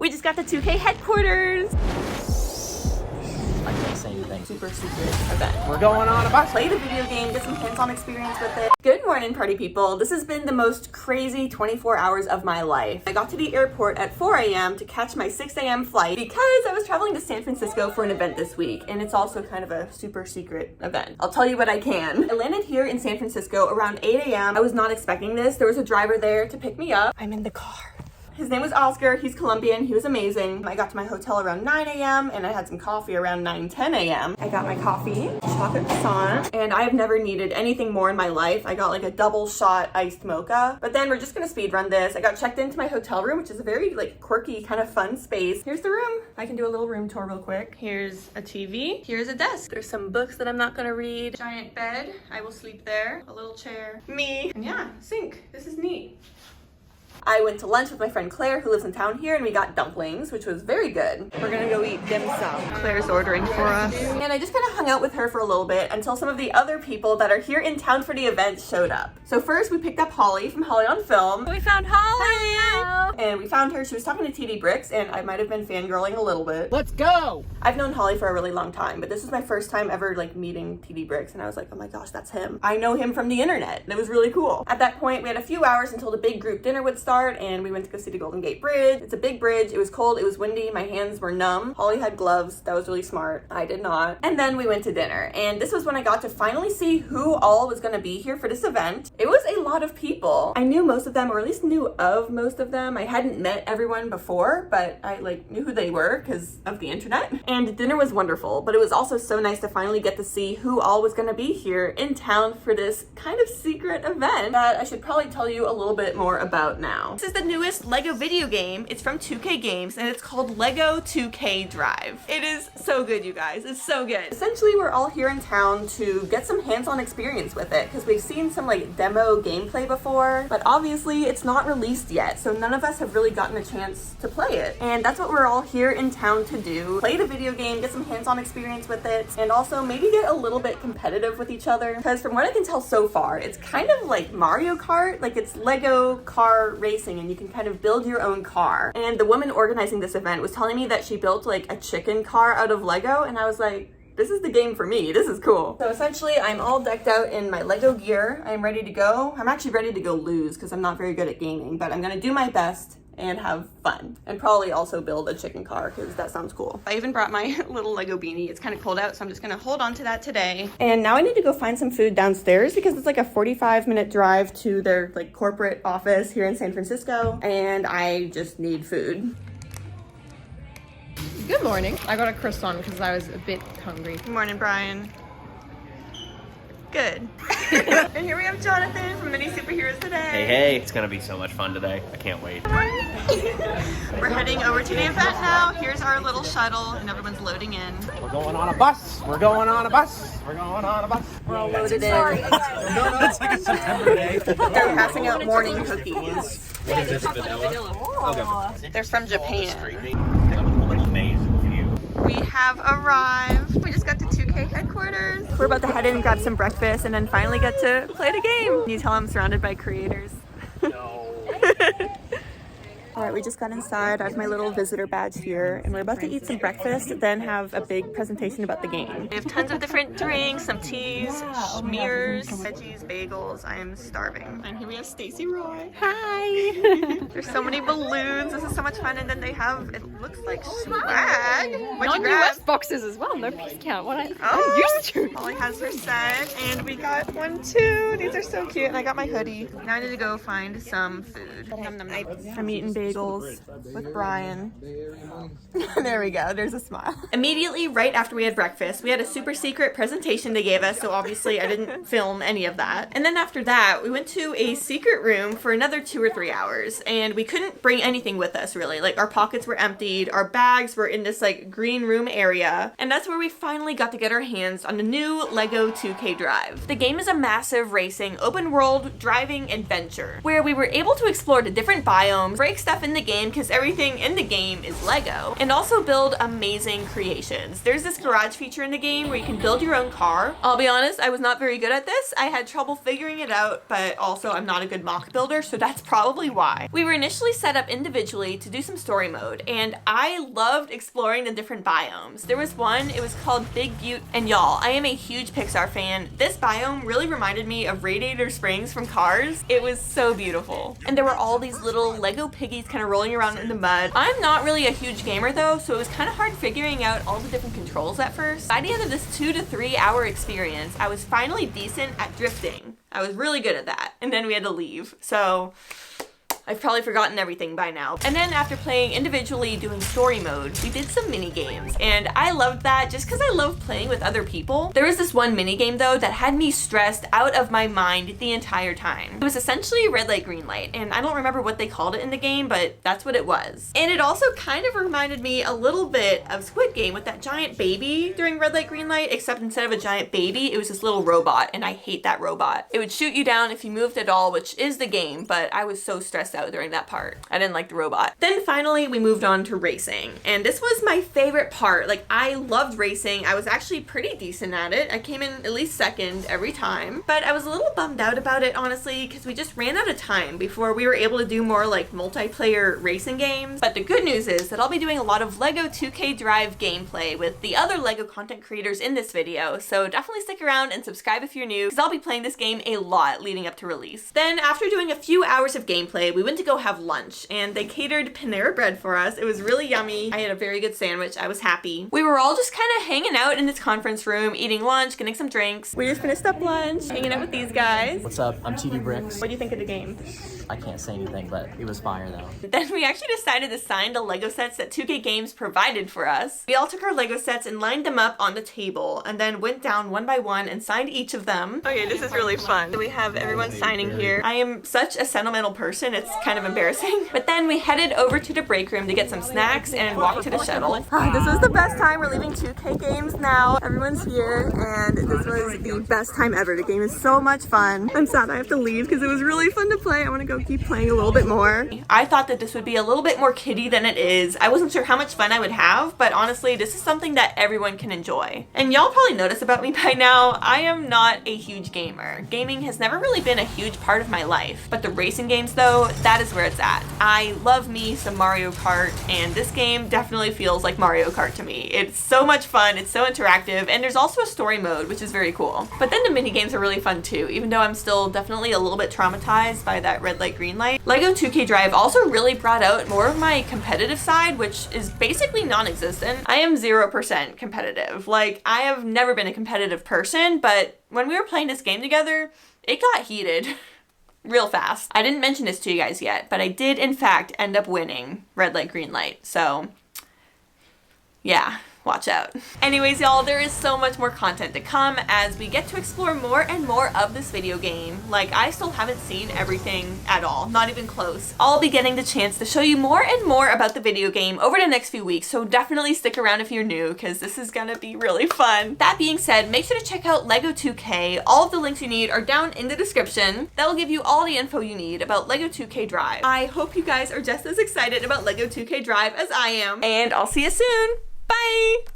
We just got the 2K headquarters. I can't say anything. Super secret event. We're going on a bus. Play the video game, get some hands-on experience with it. Good morning, party people. This has been the most crazy 24 hours of my life. I got to the airport at 4 a.m. to catch my 6 a.m. flight because I was traveling to San Francisco for an event this week, and it's also kind of a super secret event. I'll tell you what I can. I landed here in San Francisco around 8 a.m. I was not expecting this. There was a driver there to pick me up. I'm in the car. His name was Oscar. He's Colombian. He was amazing. I got to my hotel around 9 a.m. and I had some coffee around 9:10 a.m. I got my coffee, chocolate croissant, and I have never needed anything more in my life. I got like a double shot iced mocha. But then we're just gonna speed run this. I got checked into my hotel room, which is a very like quirky, kind of fun space. Here's the room. I can do a little room tour real quick. Here's a TV. Here's a desk. There's some books that I'm not gonna read. Giant bed. I will sleep there. A little chair. Me. And yeah, sink. This is neat. I went to lunch with my friend Claire, who lives in town here, and we got dumplings, which was very good. We're gonna go eat dim sum. Claire's ordering for us. And I just kind of hung out with her for a little bit until some of the other people that are here in town for the event showed up. So first we picked up Holly from Holly on Film. We found Holly! Hello. And we found her. She was talking to TD Bricks, and I might have been fangirling a little bit. Let's go! I've known Holly for a really long time, but this was my first time ever like meeting TD Bricks, and I was like, oh my gosh, that's him. I know him from the internet. And it was really cool. At that point, we had a few hours until the big group dinner would start, and we went to go see the Golden Gate Bridge. It's a big bridge. It was cold. It was windy. My hands were numb. Holly had gloves. That was really smart. I did not. And then we went to dinner, and this was when I got to finally see who all was going to be here for this event. It was a lot of people. I knew most of them, or at least knew of most of them. I hadn't met everyone before, but I like knew who they were because of the internet. And dinner was wonderful, but it was also so nice to finally get to see who all was going to be here in town for this kind of secret event that I should probably tell you a little bit more about now. This is the newest Lego video game. It's from 2K Games, and it's called Lego 2K Drive. It is so good, you guys. It's so good. Essentially, we're all here in town to get some hands-on experience with it because we've seen some like demo gameplay before, but obviously it's not released yet, so none of us have really gotten a chance to play it. And that's what we're all here in town to do. Play the video game, get some hands-on experience with it, and also maybe get a little bit competitive with each other. Because from what I can tell so far, it's kind of like Mario Kart, like it's Lego car racing, and you can kind of build your own car. And the woman organizing this event was telling me that she built like a chicken car out of Lego, and I was like, this is the game for me. This is cool. So essentially, I'm all decked out in my Lego gear. I'm ready to go. I'm actually ready to go lose because I'm not very good at gaming, but I'm gonna do my best and have fun, and probably also build a chicken car because that sounds cool. I even brought my little Lego beanie. It's kind of cold out, so I'm just gonna hold on to that today. And now I need to go find some food downstairs because it's like a 45-minute drive to their like corporate office here in San Francisco, and I just need food. Good morning. I got a croissant because I was a bit hungry. Good morning, Brian. Good. And here we have Jonathan from Mini Superheroes Today. Hey, it's gonna be so much fun today. I can't wait. We're heading over to the event now. Here's our little shuttle, and everyone's loading in. We're going on a bus. We're going on a bus. We're going on a bus. We're all loaded in. No, it's like a September day. They're passing out morning cookies. What is this, vanilla? Okay. They're from Japan. Amazing view. We have arrived. We just got to 2K headquarters. We're about to head in and grab some breakfast and then finally get to play the game. Can you tell I'm surrounded by creators? No. All right, we just got inside. I have my little visitor badge here, and we're about to eat some breakfast, then have a big presentation about the game. We have tons of different drinks, some teas, schmears, veggies, bagels. I am starving. And here we have Stacy Roy. Hi! There's so many balloons. This is so much fun. And then they have, it looks like swag. Non-US boxes as well. No piece count. What I'm used to. Holly has her set, and we got one too. These are so cute. And I got my hoodie. Now I need to go find some food. Nom, nom, nom. I'm eating bagels with Brian. There we go. There's a smile. Immediately right after we had breakfast, we had a super secret presentation they gave us, so obviously I didn't film any of that. And then after that, we went to a secret room for another 2 or 3 hours, and we couldn't bring anything with us really. Like our pockets were emptied, our bags were in this like green room area, and that's where we finally got to get our hands on the new Lego 2K Drive. The game is a massive racing, open world driving adventure where we were able to explore the different biomes, break stuff stuff in the game because everything in the game is Lego, and also build amazing creations. There's this garage feature in the game where you can build your own car. I'll be honest, I was not very good at this. I had trouble figuring it out, but also I'm not a good mock builder, so that's probably why. We were initially set up individually to do some story mode, and I loved exploring the different biomes. There was one, it was called Big Butte, and y'all, I am a huge Pixar fan. This biome really reminded me of Radiator Springs from Cars. It was so beautiful. And there were all these little Lego piggies kind of rolling around in the mud. I'm not really a huge gamer though, so it was kind of hard figuring out all the different controls at first. By the end of this 2 to 3 hour experience, I was finally decent at drifting. I was really good at that. And then we had to leave. So I've probably forgotten everything by now. And then after playing individually doing story mode, we did some mini games, and I loved that just because I love playing with other people. There was this one mini game though that had me stressed out of my mind the entire time. It was essentially red light, green light, and I don't remember what they called it in the game, but that's what it was. And it also kind of reminded me a little bit of Squid Game with that giant baby during red light, green light, except instead of a giant baby, it was this little robot, and I hate that robot. It would shoot you down if you moved at all, which is the game, but I was so stressed out during that part. I didn't like the robot. Then finally we moved on to racing, and this was my favorite part. Like, I loved racing. I was actually pretty decent at it. I came in at least second every time, but I was a little bummed out about it honestly because we just ran out of time before we were able to do more like multiplayer racing games. But the good news is that I'll be doing a lot of Lego 2K Drive gameplay with the other Lego content creators in this video, so definitely stick around and subscribe if you're new because I'll be playing this game a lot leading up to release. Then after doing a few hours of gameplay, we went to go have lunch, and they catered Panera bread for us. It was really yummy. I had a very good sandwich. I was happy. We were all just kind of hanging out in this conference room, eating lunch, getting some drinks. We just finished up lunch, hanging out with these guys. What's up? I'm TD Bricks. What do you think of the game? I can't say anything, but it was fire though. Then we actually decided to sign the Lego sets that 2K Games provided for us. We all took our Lego sets and lined them up on the table, and then went down one by one and signed each of them. Okay, this is really fun. So we have everyone signing here. I am such a sentimental person, it's kind of embarrassing. But then we headed over to the break room to get some snacks and walk to the shuttle. This was the best time. We're leaving 2K Games now. Everyone's here, and this was the best time ever. The game is so much fun. I'm sad I have to leave because it was really fun to play. I want to go keep playing a little bit more. I thought that this would be a little bit more kiddie than it is. I wasn't sure how much fun I would have, but honestly, this is something that everyone can enjoy. And y'all probably noticed about me by now, I am not a huge gamer. Gaming has never really been a huge part of my life, but the racing games though, that is where it's at. I love me some Mario Kart, and this game definitely feels like Mario Kart to me. It's so much fun, it's so interactive, and there's also a story mode, which is very cool. But then the mini games are really fun too, even though I'm still definitely a little bit traumatized by that red light, green light. Lego 2K Drive also really brought out more of my competitive side, which is basically non-existent. I am 0% competitive. Like, I have never been a competitive person, but when we were playing this game together, it got heated real fast. I didn't mention this to you guys yet, but I did in fact end up winning red light, green light. So yeah, watch out. Anyways, y'all, there is so much more content to come as we get to explore more and more of this video game. Like, I still haven't seen everything at all, not even close. I'll be getting the chance to show you more and more about the video game over the next few weeks, so definitely stick around if you're new because this is gonna be really fun. That being said, make sure to check out Lego 2K. All of the links you need are down in the description. That will give you all the info you need about Lego 2K Drive. I hope you guys are just as excited about Lego 2K Drive as I am, and I'll see you soon. Bye!